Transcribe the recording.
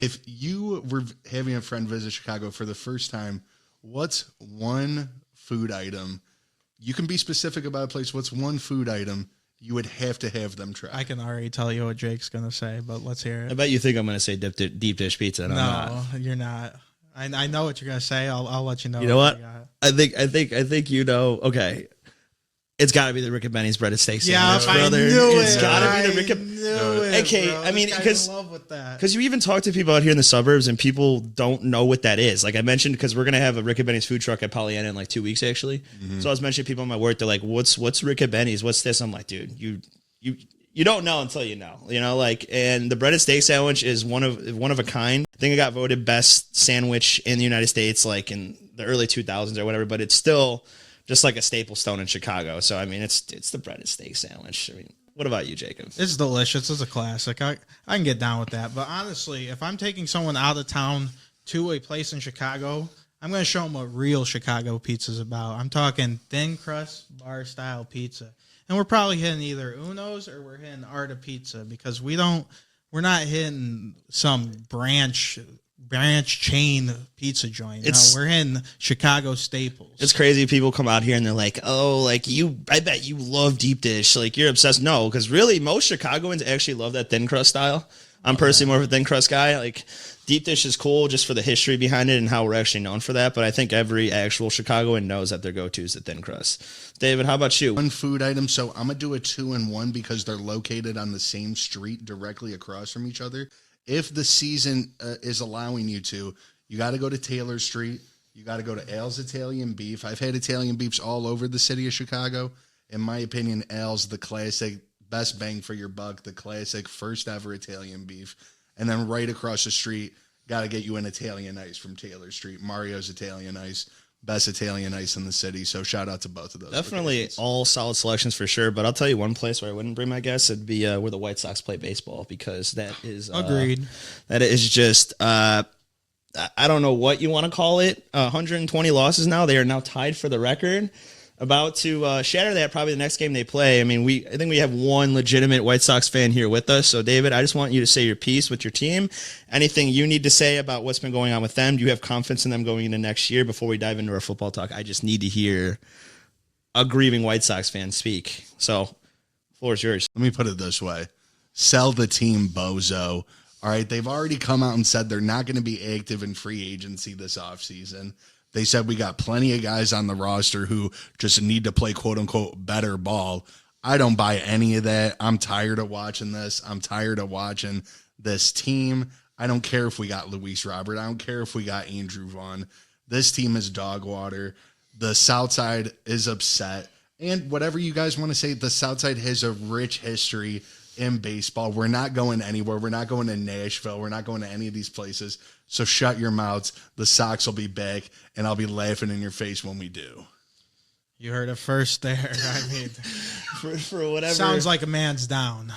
If you were having a friend visit Chicago for the first time, what's one food item? You can be specific about a place. What's one food item you would have to have them try? I can already tell you what Jake's going to say, but let's hear it. I bet you think I'm going to say deep dish pizza. And no, you're not. I know what you're going to say. I'll let you know. You know what? I think you know. Okay. It's got to be the Rick and Benny's breaded steak sandwich, brother. It's got to be the Rick and Okay, I mean, because you even talk to people out here in the suburbs and people don't know what that is. Like I mentioned, because we're gonna have a Rick and Benny's food truck at Pollyanna in like 2 weeks, actually. Mm-hmm. So I was mentioning to people in my work, they're like, "What's Rick and Benny's? What's this?" I'm like, "Dude, you don't know until you know." You know, like, and the breaded steak sandwich is one of a kind. I think it got voted best sandwich in the United States, like in the early 2000s or whatever. But it's still just like a staple stone in Chicago. So I mean, it's the breaded steak sandwich. I mean, what about you, Jacob? It's delicious. It's a classic. I can get down with that. But honestly, if I'm taking someone out of town to a place in Chicago, I'm going to show them what real Chicago pizza is about. I'm talking thin crust bar style pizza, and we're probably hitting either Uno's or we're hitting Art of Pizza because we're not hitting some branch chain pizza joint. No, we're in Chicago staples. It's crazy. People come out here and they're like, "Oh, like I bet you love deep dish. Like you're obsessed." No, because really most Chicagoans actually love that thin crust style. I'm personally more of a thin crust guy. Like deep dish is cool just for the history behind it and how we're actually known for that. But I think every actual Chicagoan knows that their go-to is the thin crust. David, how about you? One food item. So I'm going to do a 2-in-1 because they're located on the same street directly across from each other. If the season is allowing you to, you got to go to Taylor Street. You got to go to Al's Italian Beef. I've had Italian beefs all over the city of Chicago. In my opinion, Al's the classic, best bang for your buck, the classic first ever Italian beef. And then right across the street, got to get you an Italian ice from Taylor Street. Mario's Italian ice. Best Italian ice in the city. So shout out to both of those. Definitely locations. All solid selections for sure. But I'll tell you one place where I wouldn't bring my guests. It'd be where the White Sox play baseball because that is agreed. That is just I don't know what you want to call it. 120 losses now. They are now tied for the record. About to shatter that probably the next game they play. I mean, I think we have one legitimate White Sox fan here with us. So, David, I just want you to say your piece with your team. Anything you need to say about what's been going on with them? Do you have confidence in them going into next year? Before we dive into our football talk, I just need to hear a grieving White Sox fan speak. So, floor is yours. Let me put it this way. Sell the team, Bozo. All right, they've already come out and said they're not going to be active in free agency this offseason. They said we got plenty of guys on the roster who just need to play quote-unquote better ball. I don't buy any of that. I'm tired of watching this. I'm tired of watching this team. I don't care if we got Luis Robert. I don't care if we got Andrew Vaughn. This team is dog water. The South Side is upset. And whatever you guys want to say, the South Side has a rich history in baseball. We're not going anywhere. We're not going to Nashville. We're not going to any of these places. So shut your mouths. The Sox will be back, and I'll be laughing in your face when we do. You heard it first there. I mean, for whatever. Sounds like a man's down.